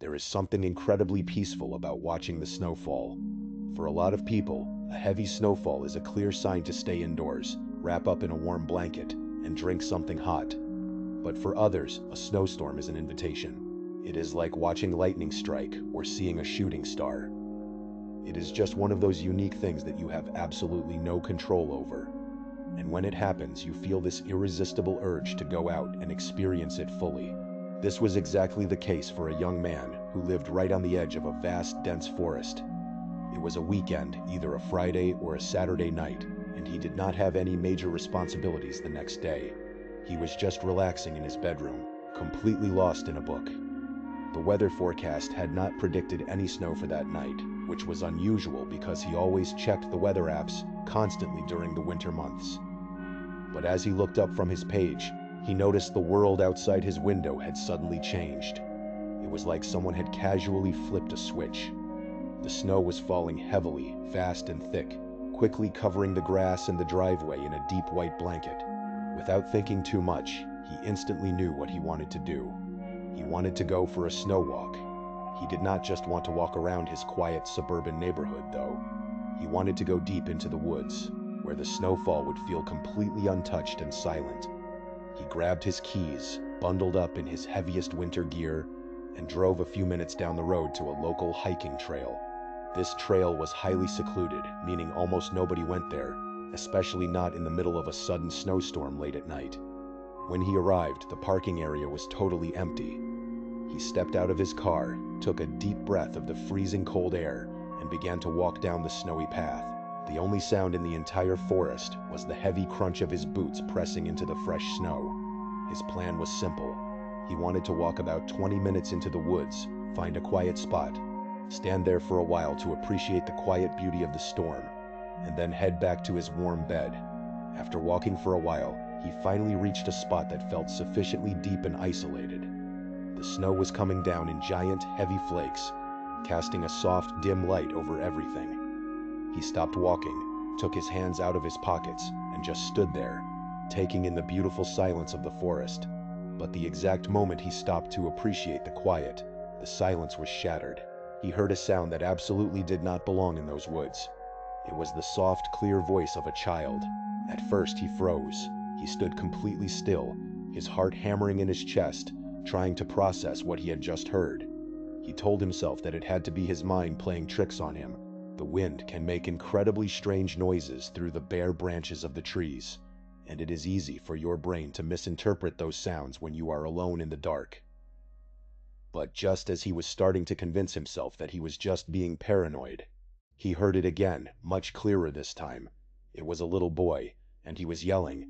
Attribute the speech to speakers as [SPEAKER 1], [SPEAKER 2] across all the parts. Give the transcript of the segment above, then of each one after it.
[SPEAKER 1] There is something incredibly peaceful about watching the snowfall. For a lot of people, a heavy snowfall is a clear sign to stay indoors, wrap up in a warm blanket, and drink something hot. But for others, a snowstorm is an invitation. It is like watching lightning strike or seeing a shooting star. It is just one of those unique things that you have absolutely no control over. And when it happens, you feel this irresistible urge to go out and experience it fully. This was exactly the case for a young man who lived right on the edge of a vast, dense forest. It was a weekend, either a Friday or a Saturday night, and he did not have any major responsibilities the next day. He was just relaxing in his bedroom, completely lost in a book. The weather forecast had not predicted any snow for that night, which was unusual because he always checked the weather apps constantly during the winter months. But as he looked up from his page, he noticed the world outside his window had suddenly changed. It was like someone had casually flipped a switch. The snow was falling heavily, fast and thick, quickly covering the grass and the driveway in a deep white blanket. Without thinking too much, he instantly knew what he wanted to do. He wanted to go for a snow walk. He did not just want to walk around his quiet suburban neighborhood, though. He wanted to go deep into the woods, where the snowfall would feel completely untouched and silent. He grabbed his keys, bundled up in his heaviest winter gear, and drove a few minutes down the road to a local hiking trail. This trail was highly secluded, meaning almost nobody went there, especially not in the middle of a sudden snowstorm late at night. When he arrived, the parking area was totally empty. He stepped out of his car, took a deep breath of the freezing cold air, and began to walk down the snowy path. The only sound in the entire forest was the heavy crunch of his boots pressing into the fresh snow. His plan was simple. He wanted to walk about 20 minutes into the woods, find a quiet spot, stand there for a while to appreciate the quiet beauty of the storm, and then head back to his warm bed. After walking for a while, he finally reached a spot that felt sufficiently deep and isolated. The snow was coming down in giant, heavy flakes, casting a soft, dim light over everything. He stopped walking, took his hands out of his pockets, and just stood there, taking in the beautiful silence of the forest. But the exact moment he stopped to appreciate the quiet, the silence was shattered. He heard a sound that absolutely did not belong in those woods. It was the soft, clear voice of a child. At first he froze. He stood completely still, his heart hammering in his chest, trying to process what he had just heard. He told himself that it had to be his mind playing tricks on him. The wind can make incredibly strange noises through the bare branches of the trees, and it is easy for your brain to misinterpret those sounds when you are alone in the dark. But just as he was starting to convince himself that he was just being paranoid, he heard it again, much clearer this time. It was a little boy, and he was yelling.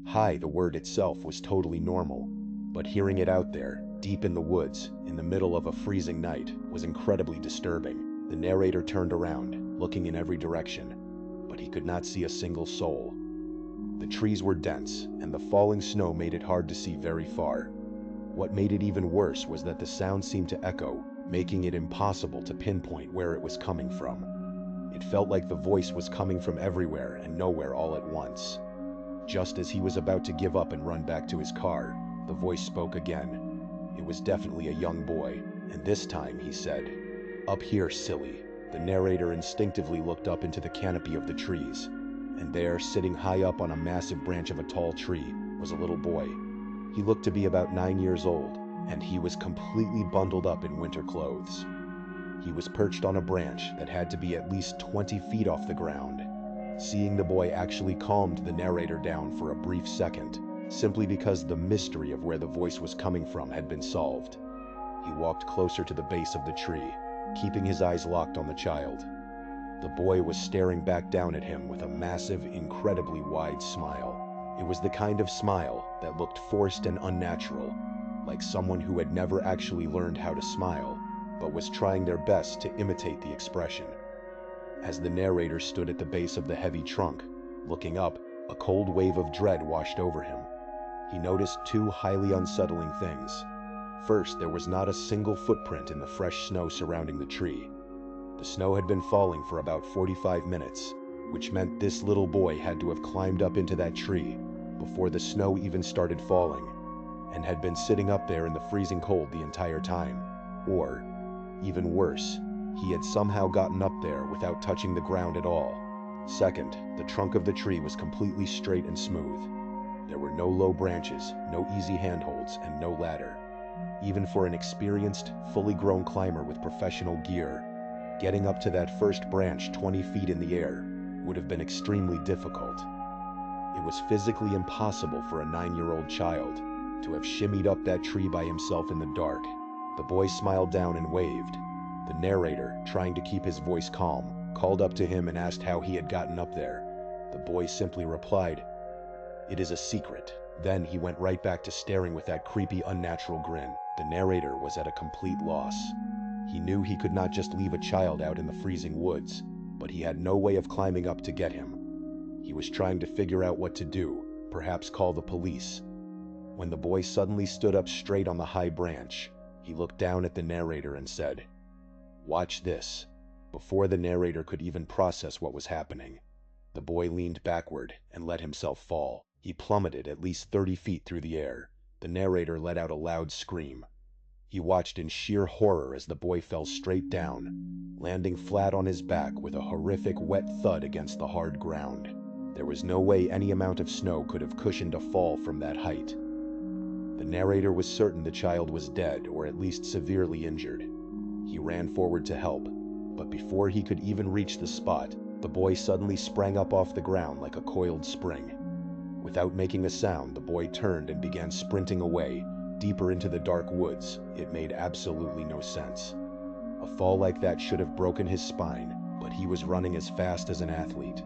[SPEAKER 1] Hi, the word itself was totally normal, but hearing it out there, deep in the woods, in the middle of a freezing night, was incredibly disturbing. The narrator turned around, looking in every direction, but he could not see a single soul. The trees were dense, and the falling snow made it hard to see very far. What made it even worse was that the sound seemed to echo, making it impossible to pinpoint where it was coming from. It felt like the voice was coming from everywhere and nowhere all at once. Just as he was about to give up and run back to his car, the voice spoke again. It was definitely a young boy, and this time he said, "Up here, silly." The narrator instinctively looked up into the canopy of the trees, and there, sitting high up on a massive branch of a tall tree, was a little boy. He looked to be about 9 years old, and he was completely bundled up in winter clothes. He was perched on a branch that had to be at least 20 feet off the ground. Seeing the boy actually calmed the narrator down for a brief second, simply because the mystery of where the voice was coming from had been solved. He walked closer to the base of the tree, keeping his eyes locked on the child. The boy was staring back down at him with a massive, incredibly wide smile. It was the kind of smile that looked forced and unnatural, like someone who had never actually learned how to smile, but was trying their best to imitate the expression. As the narrator stood at the base of the heavy trunk, looking up, a cold wave of dread washed over him. He noticed two highly unsettling things. First, there was not a single footprint in the fresh snow surrounding the tree. The snow had been falling for about 45 minutes, which meant this little boy had to have climbed up into that tree before the snow even started falling, and had been sitting up there in the freezing cold the entire time. Or Even worse, he had somehow gotten up there without touching the ground at all. Second, the trunk of the tree was completely straight and smooth. There were no low branches, no easy handholds, and no ladder. Even for an experienced, fully grown climber with professional gear, getting up to that first branch 20 feet in the air would have been extremely difficult. It was physically impossible for a 9-year-old child to have shimmied up that tree by himself in the dark. The boy smiled down and waved. The narrator, trying to keep his voice calm, called up to him and asked how he had gotten up there. The boy simply replied, "It is a secret." Then he went right back to staring with that creepy, unnatural grin. The narrator was at a complete loss. He knew he could not just leave a child out in the freezing woods, but he had no way of climbing up to get him. He was trying to figure out what to do, perhaps call the police. When the boy suddenly stood up straight on the high branch, he looked down at the narrator and said, "Watch this." Before the narrator could even process what was happening, the boy leaned backward and let himself fall. He plummeted at least 30 feet through the air. The narrator let out a loud scream. He watched in sheer horror as the boy fell straight down, landing flat on his back with a horrific wet thud against the hard ground. There was no way any amount of snow could have cushioned a fall from that height. The narrator was certain the child was dead or at least severely injured. He ran forward to help, but before he could even reach the spot, the boy suddenly sprang up off the ground like a coiled spring. Without making a sound, the boy turned and began sprinting away, deeper into the dark woods. It made absolutely no sense. A fall like that should have broken his spine, but he was running as fast as an athlete.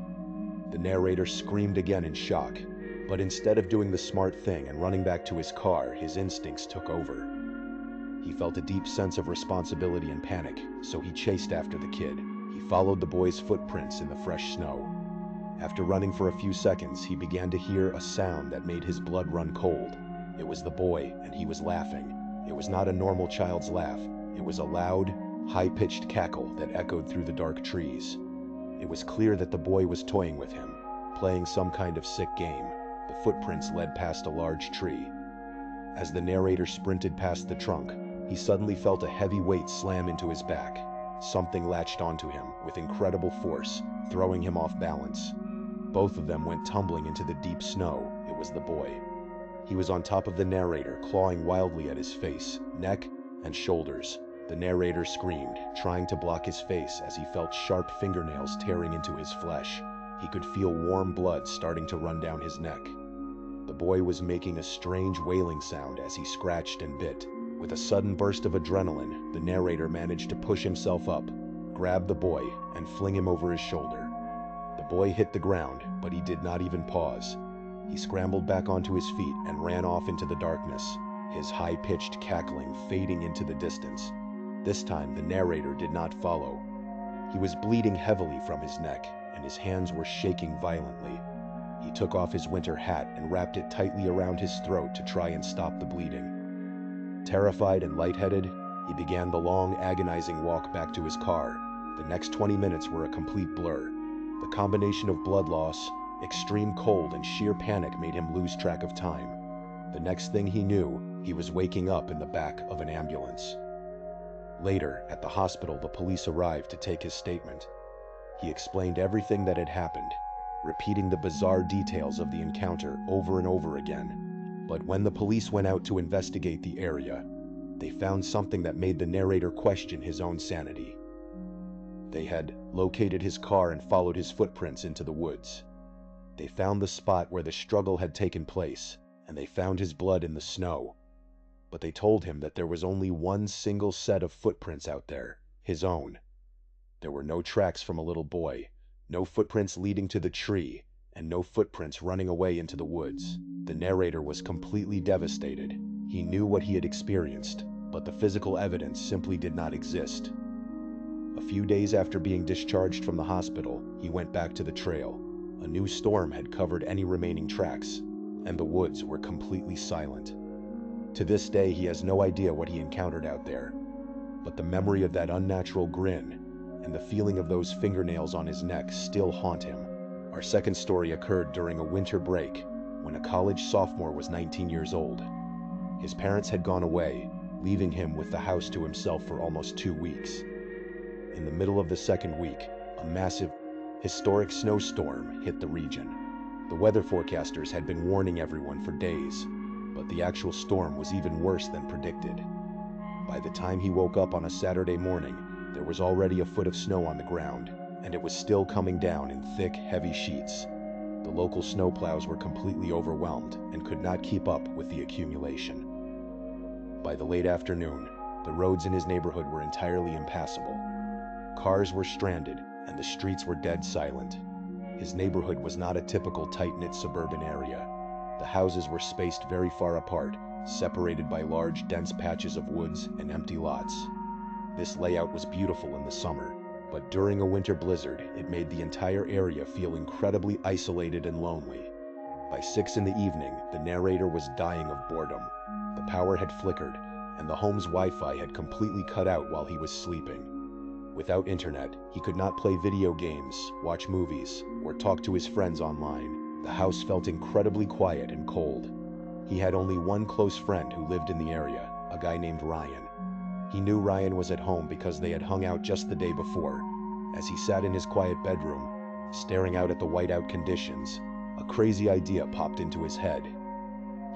[SPEAKER 1] The narrator screamed again in shock, but instead of doing the smart thing and running back to his car, his instincts took over. He felt a deep sense of responsibility and panic, so he chased after the kid. He followed the boy's footprints in the fresh snow. After running for a few seconds, he began to hear a sound that made his blood run cold. It was the boy, and he was laughing. It was not a normal child's laugh. It was a loud, high-pitched cackle that echoed through the dark trees. It was clear that the boy was toying with him, playing some kind of sick game. The footprints led past a large tree. As the narrator sprinted past the trunk, he suddenly felt a heavy weight slam into his back. Something latched onto him with incredible force, throwing him off balance. Both of them went tumbling into the deep snow. It was the boy. He was on top of the narrator, clawing wildly at his face, neck, and shoulders. The narrator screamed, trying to block his face as he felt sharp fingernails tearing into his flesh. He could feel warm blood starting to run down his neck. The boy was making a strange wailing sound as he scratched and bit. With a sudden burst of adrenaline, the narrator managed to push himself up, grab the boy, and fling him over his shoulder. The boy hit the ground, but he did not even pause. He scrambled back onto his feet and ran off into the darkness, his high-pitched cackling fading into the distance. This time, the narrator did not follow. He was bleeding heavily from his neck, and his hands were shaking violently. He took off his winter hat and wrapped it tightly around his throat to try and stop the bleeding. Terrified and lightheaded, he began the long, agonizing walk back to his car. The next 20 minutes were a complete blur. The combination of blood loss, extreme cold, and sheer panic made him lose track of time. The next thing he knew, he was waking up in the back of an ambulance. Later, at the hospital, the police arrived to take his statement. He explained everything that had happened, repeating the bizarre details of the encounter over and over again. But when the police went out to investigate the area, they found something that made the narrator question his own sanity. They had located his car and followed his footprints into the woods. They found the spot where the struggle had taken place, and they found his blood in the snow. But they told him that there was only one single set of footprints out there, his own. There were no tracks from a little boy, no footprints leading to the tree, and no footprints running away into the woods. The narrator was completely devastated. He knew what he had experienced, but the physical evidence simply did not exist. A few days after being discharged from the hospital, he went back to the trail. A new storm had covered any remaining tracks, and the woods were completely silent. To this day, he has no idea what he encountered out there, but the memory of that unnatural grin and the feeling of those fingernails on his neck still haunt him. Our second story occurred during a winter break when a college sophomore was 19 years old. His parents had gone away, leaving him with the house to himself for almost 2 weeks. In the middle of the second week, a massive, historic snowstorm hit the region. The weather forecasters had been warning everyone for days, but the actual storm was even worse than predicted. By the time he woke up on a Saturday morning, there was already a foot of snow on the ground, and it was still coming down in thick, heavy sheets. The local snowplows were completely overwhelmed and could not keep up with the accumulation. By the late afternoon, the roads in his neighborhood were entirely impassable. Cars were stranded, and the streets were dead silent. His neighborhood was not a typical tight-knit suburban area. The houses were spaced very far apart, separated by large, dense patches of woods and empty lots. This layout was beautiful in the summer, but during a winter blizzard, it made the entire area feel incredibly isolated and lonely. By 6 in the evening, the narrator was dying of boredom. The power had flickered, and the home's Wi-Fi had completely cut out while he was sleeping. Without internet, he could not play video games, watch movies, or talk to his friends online. The house felt incredibly quiet and cold. He had only one close friend who lived in the area, a guy named Ryan. He knew Ryan was at home because they had hung out just the day before. As he sat in his quiet bedroom, staring out at the whiteout conditions, a crazy idea popped into his head.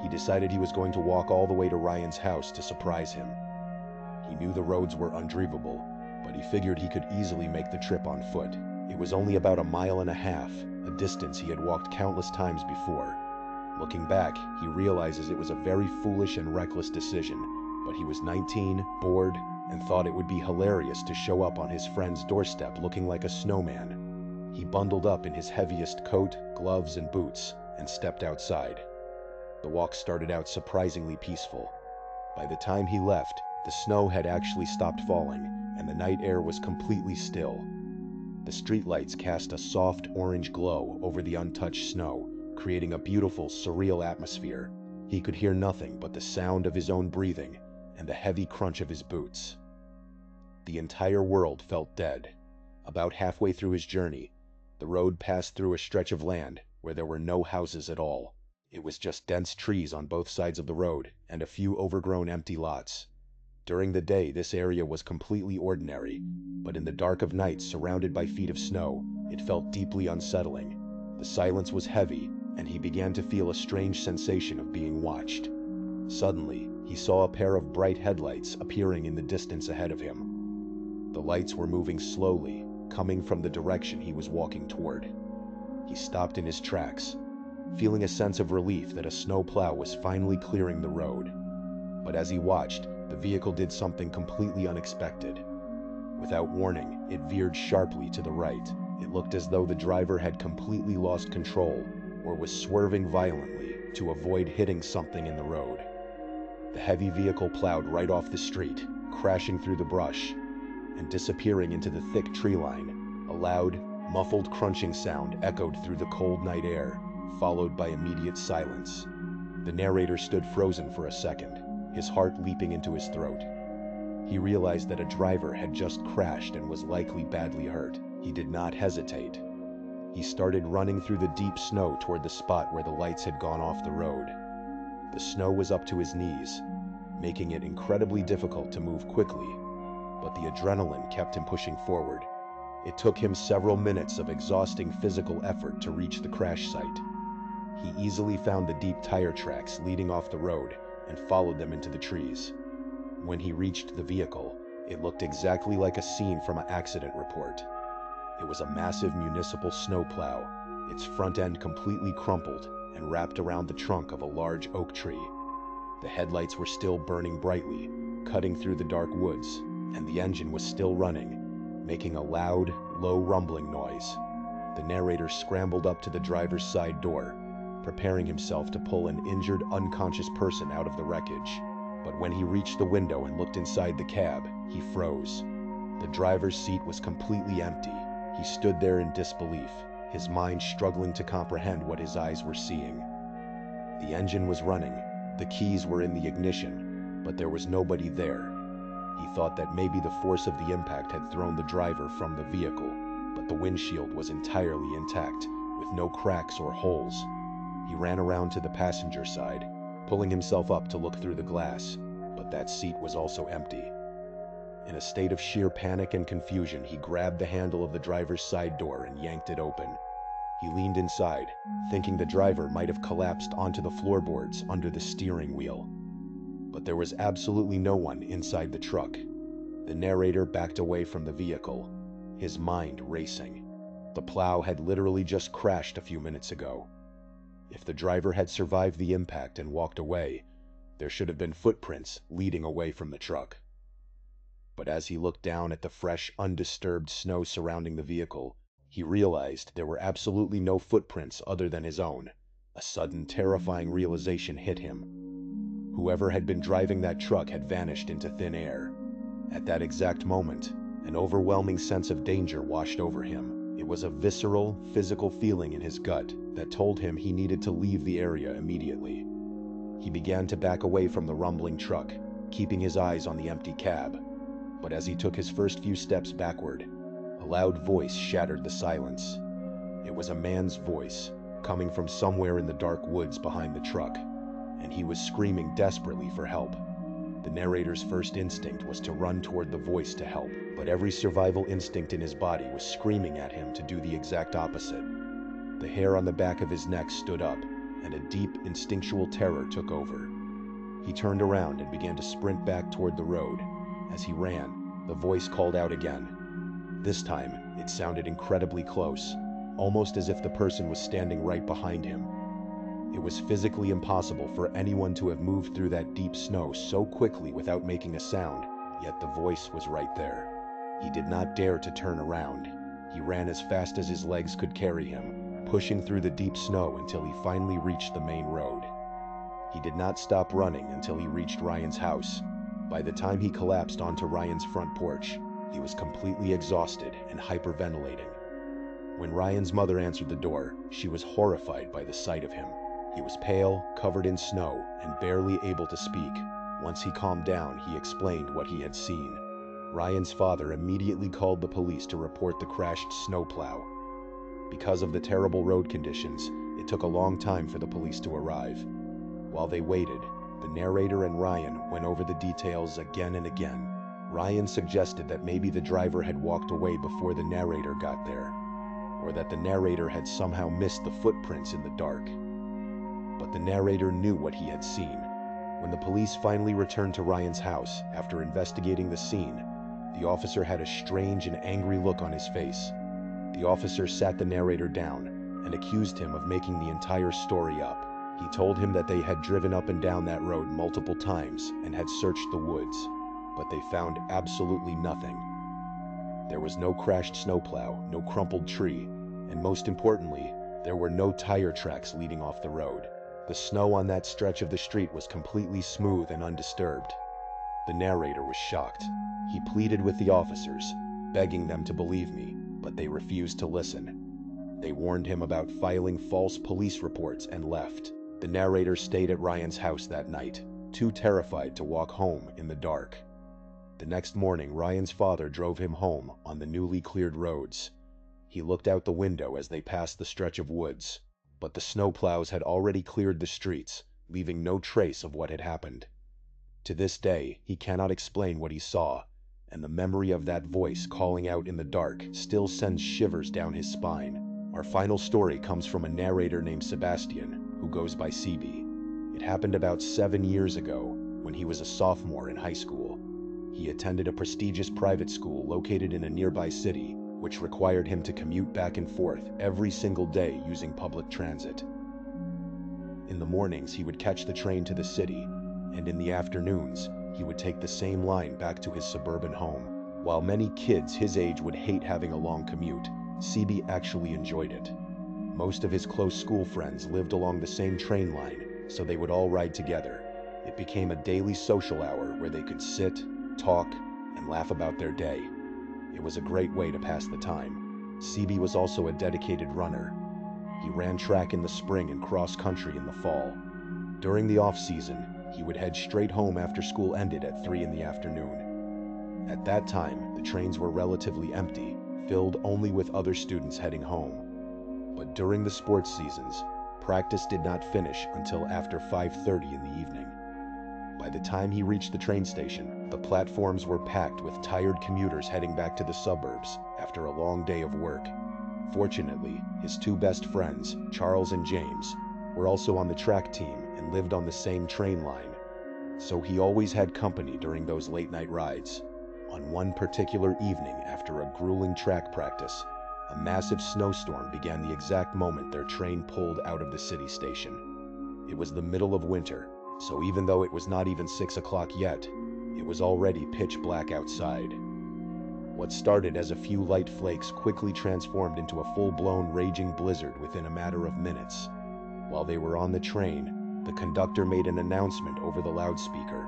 [SPEAKER 1] He decided he was going to walk all the way to Ryan's house to surprise him. He knew the roads were undrivable, but he figured he could easily make the trip on foot. It was only about 1.5 miles, a distance he had walked countless times before. Looking back, he realizes it was a very foolish and reckless decision, but he was 19, bored, and thought it would be hilarious to show up on his friend's doorstep looking like a snowman. He bundled up in his heaviest coat, gloves, and boots, and stepped outside. The walk started out surprisingly peaceful. By the time he left, the snow had actually stopped falling, and the night air was completely still. The streetlights cast a soft orange glow over the untouched snow, creating a beautiful, surreal atmosphere. He could hear nothing but the sound of his own breathing and the heavy crunch of his boots. The entire world felt dead. About halfway through his journey, the road passed through a stretch of land where there were no houses at all. It was just dense trees on both sides of the road and a few overgrown empty lots. During the day, this area was completely ordinary, but in the dark of night, surrounded by feet of snow, it felt deeply unsettling. The silence was heavy, and he began to feel a strange sensation of being watched. Suddenly, he saw a pair of bright headlights appearing in the distance ahead of him. The lights were moving slowly, coming from the direction he was walking toward. He stopped in his tracks, feeling a sense of relief that a snowplow was finally clearing the road. But as he watched, the vehicle did something completely unexpected. Without warning, it veered sharply to the right. It looked as though the driver had completely lost control or was swerving violently to avoid hitting something in the road. The heavy vehicle plowed right off the street, crashing through the brush and disappearing into the thick tree line. A loud, muffled crunching sound echoed through the cold night air, followed by immediate silence. The narrator stood frozen for a second, his heart leaping into his throat. He realized that a driver had just crashed and was likely badly hurt. He did not hesitate. He started running through the deep snow toward the spot where the lights had gone off the road. The snow was up to his knees, making it incredibly difficult to move quickly, but the adrenaline kept him pushing forward. It took him several minutes of exhausting physical effort to reach the crash site. He easily found the deep tire tracks leading off the road and followed them into the trees. When he reached the vehicle, it looked exactly like a scene from an accident report. It was a massive municipal snowplow, its front end completely crumpled and wrapped around the trunk of a large oak tree. The headlights were still burning brightly, cutting through the dark woods, and the engine was still running, making a loud, low rumbling noise. The narrator scrambled up to the driver's side door, preparing himself to pull an injured, unconscious person out of the wreckage. But when he reached the window and looked inside the cab, he froze. The driver's seat was completely empty. He stood there in disbelief, his mind struggling to comprehend what his eyes were seeing. The engine was running, the keys were in the ignition, but there was nobody there. He thought that maybe the force of the impact had thrown the driver from the vehicle, but the windshield was entirely intact, with no cracks or holes. He ran around to the passenger side, pulling himself up to look through the glass, but but that seat was also empty. In a state of sheer panic and confusion, he grabbed the handle of the driver's side door and yanked it open. He leaned inside, thinking the driver might have collapsed onto the floorboards under the steering wheel. But there was absolutely no one inside the truck. The narrator backed away from the vehicle, his mind racing. The plow had literally just crashed a few minutes ago. If the driver had survived the impact and walked away, there should have been footprints leading away from the truck. But as he looked down at the fresh, undisturbed snow surrounding the vehicle, he realized there were absolutely no footprints other than his own. A sudden, terrifying realization hit him. Whoever had been driving that truck had vanished into thin air. At that exact moment, an overwhelming sense of danger washed over him. It was a visceral, physical feeling in his gut that told him he needed to leave the area immediately. He began to back away from the rumbling truck, keeping his eyes on the empty cab. But as he took his first few steps backward, a loud voice shattered the silence. It was a man's voice, coming from somewhere in the dark woods behind the truck, and he was screaming desperately for help. The narrator's first instinct was to run toward the voice to help, but every survival instinct in his body was screaming at him to do the exact opposite. The hair on the back of his neck stood up, and a deep, instinctual terror took over. He turned around and began to sprint back toward the road. As he ran, the voice called out again. This time, it sounded incredibly close, almost as if the person was standing right behind him. It was physically impossible for anyone to have moved through that deep snow so quickly without making a sound, yet the voice was right there. He did not dare to turn around. He ran as fast as his legs could carry him, pushing through the deep snow until he finally reached the main road. He did not stop running until he reached Ryan's house. By the time he collapsed onto Ryan's front porch, he was completely exhausted and hyperventilating. When Ryan's mother answered the door, she was horrified by the sight of him. He was pale, covered in snow, and barely able to speak. Once he calmed down, he explained what he had seen. Ryan's father immediately called the police to report the crashed snowplow. Because of the terrible road conditions, it took a long time for the police to arrive. While they waited, the narrator and Ryan went over the details again and again. Ryan suggested that maybe the driver had walked away before the narrator got there, or that the narrator had somehow missed the footprints in the dark. But the narrator knew what he had seen. When the police finally returned to Ryan's house after investigating the scene, the officer had a strange and angry look on his face. The officer sat the narrator down and accused him of making the entire story up. He told him that they had driven up and down that road multiple times and had searched the woods, but they found absolutely nothing. There was no crashed snowplow, no crumpled tree, and most importantly, there were no tire tracks leading off the road. The snow on that stretch of the street was completely smooth and undisturbed. The narrator was shocked. He pleaded with the officers, begging them to believe me, but they refused to listen. They warned him about filing false police reports and left. The narrator stayed at Ryan's house that night, too terrified to walk home in the dark. The next morning, Ryan's father drove him home on the newly cleared roads. He looked out the window as they passed the stretch of woods, but the snowplows had already cleared the streets, leaving no trace of what had happened. To this day, he cannot explain what he saw, and the memory of that voice calling out in the dark still sends shivers down his spine. Our final story comes from a narrator named Sebastian, who goes by CB. It happened about 7 years ago, when he was a sophomore in high school. He attended a prestigious private school located in a nearby city, which required him to commute back and forth every single day using public transit. In the mornings, he would catch the train to the city, and in the afternoons, he would take the same line back to his suburban home. While many kids his age would hate having a long commute, CB actually enjoyed it. Most of his close school friends lived along the same train line, so they would all ride together. It became a daily social hour where they could sit, talk, and laugh about their day. It was a great way to pass the time. CB was also a dedicated runner. He ran track in the spring and cross country in the fall. During the off-season, he would head straight home after school ended at 3 in the afternoon. At that time, the trains were relatively empty, filled only with other students heading home. But during the sports seasons, practice did not finish until after 5:30 in the evening. By the time he reached the train station, the platforms were packed with tired commuters heading back to the suburbs after a long day of work. Fortunately, his two best friends, Charles and James, were also on the track team and lived on the same train line, so he always had company during those late-night rides. On one particular evening after a grueling track practice, a massive snowstorm began the exact moment their train pulled out of the city station. It was the middle of winter, so even though it was not even 6 o'clock yet, it was already pitch black outside. What started as a few light flakes quickly transformed into a full-blown raging blizzard within a matter of minutes. While they were on the train, the conductor made an announcement over the loudspeaker.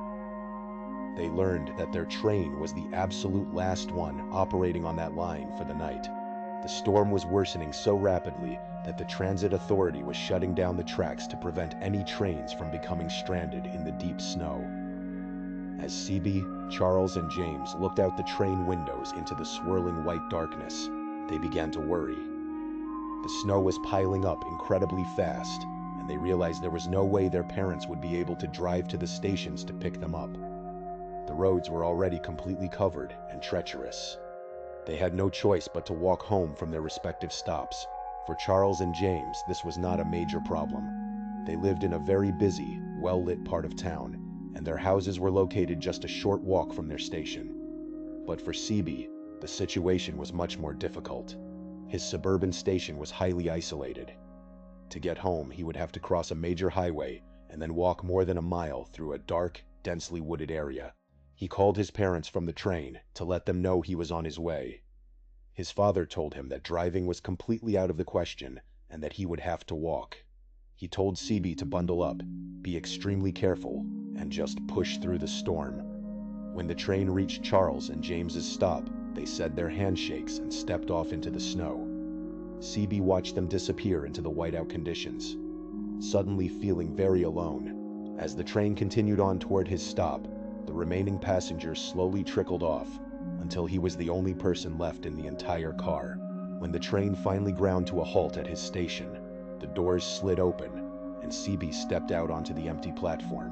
[SPEAKER 1] They learned that their train was the absolute last one operating on that line for the night. The storm was worsening so rapidly that the transit authority was shutting down the tracks to prevent any trains from becoming stranded in the deep snow. As CB, Charles, and James looked out the train windows into the swirling white darkness, they began to worry. The snow was piling up incredibly fast, and they realized there was no way their parents would be able to drive to the stations to pick them up. The roads were already completely covered and treacherous. They had no choice but to walk home from their respective stops. For Charles and James, this was not a major problem. They lived in a very busy, well-lit part of town, and their houses were located just a short walk from their station. But for CB, the situation was much more difficult. His suburban station was highly isolated. To get home, he would have to cross a major highway and then walk more than a mile through a dark, densely wooded area. He called his parents from the train to let them know he was on his way. His father told him that driving was completely out of the question and that he would have to walk. He told CB to bundle up, be extremely careful, and just push through the storm. When the train reached Charles and James's stop, they said their handshakes and stepped off into the snow. CB watched them disappear into the whiteout conditions, suddenly feeling very alone. As the train continued on toward his stop, the remaining passengers slowly trickled off until he was the only person left in the entire car. When the train finally ground to a halt at his station, the doors slid open and CB stepped out onto the empty platform.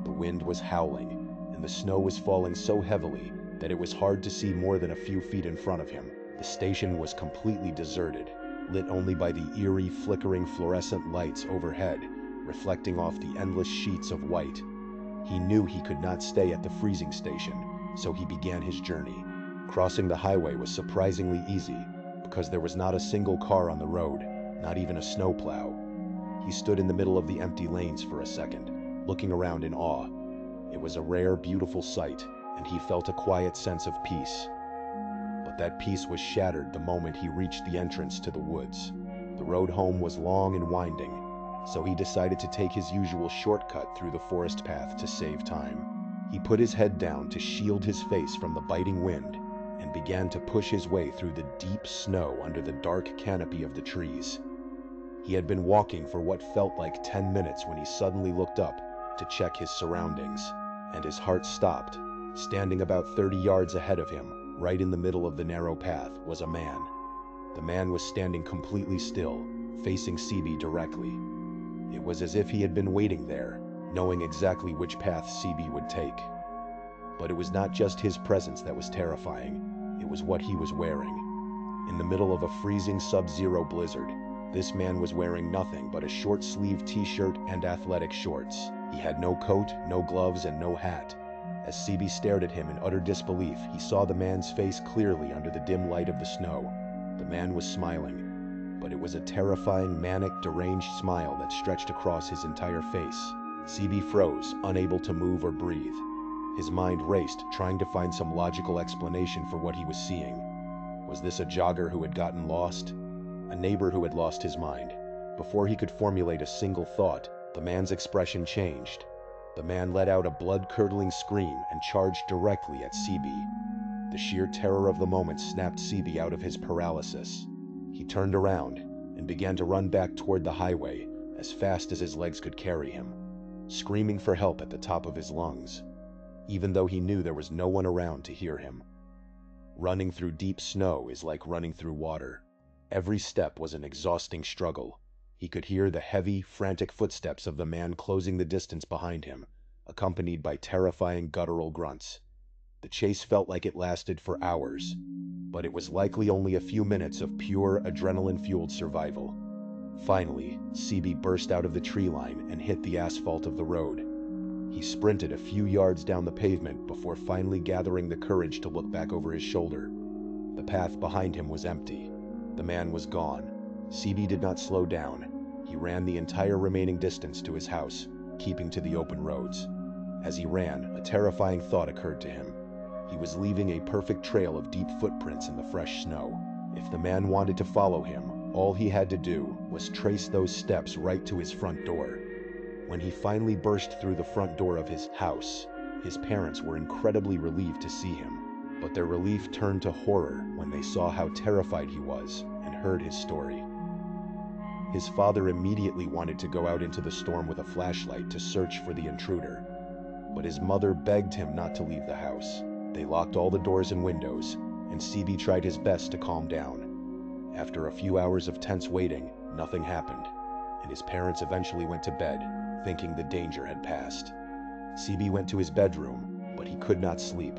[SPEAKER 1] The wind was howling and the snow was falling so heavily that it was hard to see more than a few feet in front of him. The station was completely deserted, lit only by the eerie, flickering fluorescent lights overhead, reflecting off the endless sheets of white. He knew he could not stay at the freezing station, so he began his journey. Crossing the highway was surprisingly easy, because there was not a single car on the road, not even a snowplow. He stood in the middle of the empty lanes for a second, looking around in awe. It was a rare, beautiful sight, and he felt a quiet sense of peace. But that peace was shattered the moment he reached the entrance to the woods. The road home was long and winding, so he decided to take his usual shortcut through the forest path to save time. He put his head down to shield his face from the biting wind and began to push his way through the deep snow under the dark canopy of the trees. He had been walking for what felt like 10 minutes when he suddenly looked up to check his surroundings, and his heart stopped. Standing about 30 yards ahead of him, right in the middle of the narrow path, was a man. The man was standing completely still, facing CB directly. It was as if he had been waiting there, knowing exactly which path CB would take. But it was not just his presence that was terrifying, it was what he was wearing. In the middle of a freezing sub-zero blizzard, this man was wearing nothing but a short-sleeved t-shirt and athletic shorts. He had no coat, no gloves, and no hat. As CB stared at him in utter disbelief, he saw the man's face clearly under the dim light of the snow. The man was smiling, but it was a terrifying, manic, deranged smile that stretched across his entire face. CB froze, unable to move or breathe. His mind raced, trying to find some logical explanation for what he was seeing. Was this a jogger who had gotten lost? A neighbor who had lost his mind? Before he could formulate a single thought, the man's expression changed. The man let out a blood-curdling scream and charged directly at CB. The sheer terror of the moment snapped CB out of his paralysis. He turned around and began to run back toward the highway as fast as his legs could carry him, screaming for help at the top of his lungs, even though he knew there was no one around to hear him. Running through deep snow is like running through water. Every step was an exhausting struggle. He could hear the heavy, frantic footsteps of the man closing the distance behind him, accompanied by terrifying guttural grunts. The chase felt like it lasted for hours, but it was likely only a few minutes of pure adrenaline-fueled survival. Finally, CB burst out of the tree line and hit the asphalt of the road. He sprinted a few yards down the pavement before finally gathering the courage to look back over his shoulder. The path behind him was empty. The man was gone. CB did not slow down. He ran the entire remaining distance to his house, keeping to the open roads. As he ran, a terrifying thought occurred to him. He was leaving a perfect trail of deep footprints in the fresh snow. If the man wanted to follow him, all he had to do was trace those steps right to his front door. When he finally burst through the front door of his house, his parents were incredibly relieved to see him. But their relief turned to horror when they saw how terrified he was and heard his story. His father immediately wanted to go out into the storm with a flashlight to search for the intruder, but his mother begged him not to leave the house. They locked all the doors and windows, and CB tried his best to calm down. After a few hours of tense waiting, nothing happened, and his parents eventually went to bed, thinking the danger had passed. CB went to his bedroom, but he could not sleep.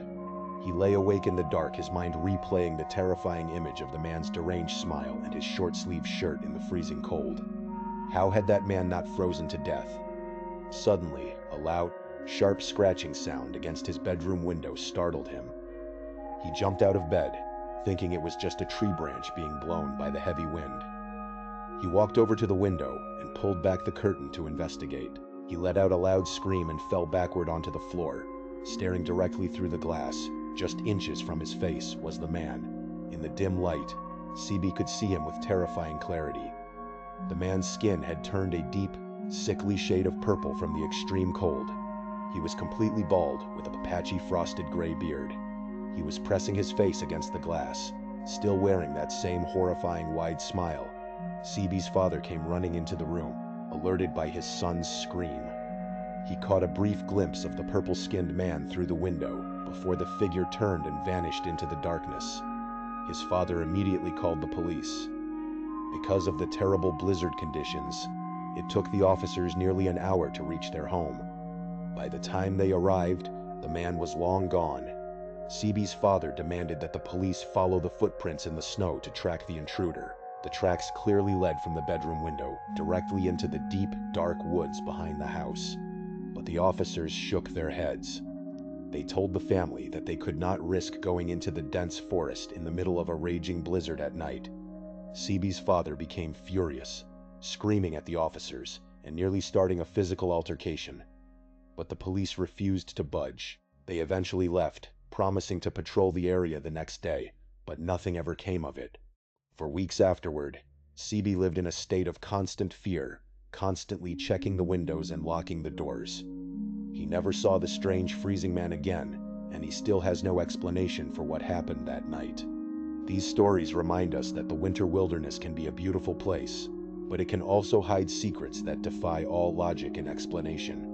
[SPEAKER 1] He lay awake in the dark, his mind replaying the terrifying image of the man's deranged smile and his short-sleeved shirt in the freezing cold. How had that man not frozen to death? Suddenly, a loud, sharp scratching sound against his bedroom window startled him. He jumped out of bed, thinking it was just a tree branch being blown by the heavy wind. He walked over to the window and pulled back the curtain to investigate. He let out a loud scream and fell backward onto the floor. Staring directly through the glass, just inches from his face, was the man. In the dim light, CB could see him with terrifying clarity. The man's skin had turned a deep, sickly shade of purple from the extreme cold. He was completely bald, with a patchy frosted gray beard. He was pressing his face against the glass, still wearing that same horrifying wide smile. CB's father came running into the room, alerted by his son's scream. He caught a brief glimpse of the purple-skinned man through the window before the figure turned and vanished into the darkness. His father immediately called the police. Because of the terrible blizzard conditions, it took the officers nearly an hour to reach their home. By the time they arrived, the man was long gone. CB's father demanded that the police follow the footprints in the snow to track the intruder. The tracks clearly led from the bedroom window directly into the deep, dark woods behind the house. But the officers shook their heads. They told the family that they could not risk going into the dense forest in the middle of a raging blizzard at night. CB's father became furious, screaming at the officers and nearly starting a physical altercation. But the police refused to budge. They eventually left, promising to patrol the area the next day, but nothing ever came of it. For weeks afterward, CB lived in a state of constant fear, constantly checking the windows and locking the doors. He never saw the strange freezing man again, and he still has no explanation for what happened that night. These stories remind us that the winter wilderness can be a beautiful place, but it can also hide secrets that defy all logic and explanation.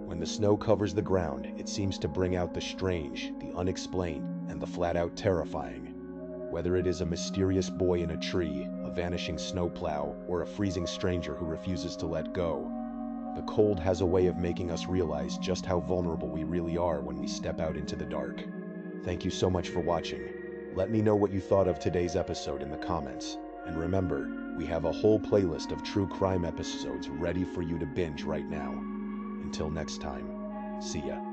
[SPEAKER 1] When the snow covers the ground, it seems to bring out the strange, the unexplained, and the flat-out terrifying. Whether it is a mysterious boy in a tree, a vanishing snowplow, or a freezing stranger who refuses to let go, the cold has a way of making us realize just how vulnerable we really are when we step out into the dark. Thank you so much for watching. Let me know what you thought of today's episode in the comments. And remember, we have a whole playlist of true crime episodes ready for you to binge right now. Until next time, see ya.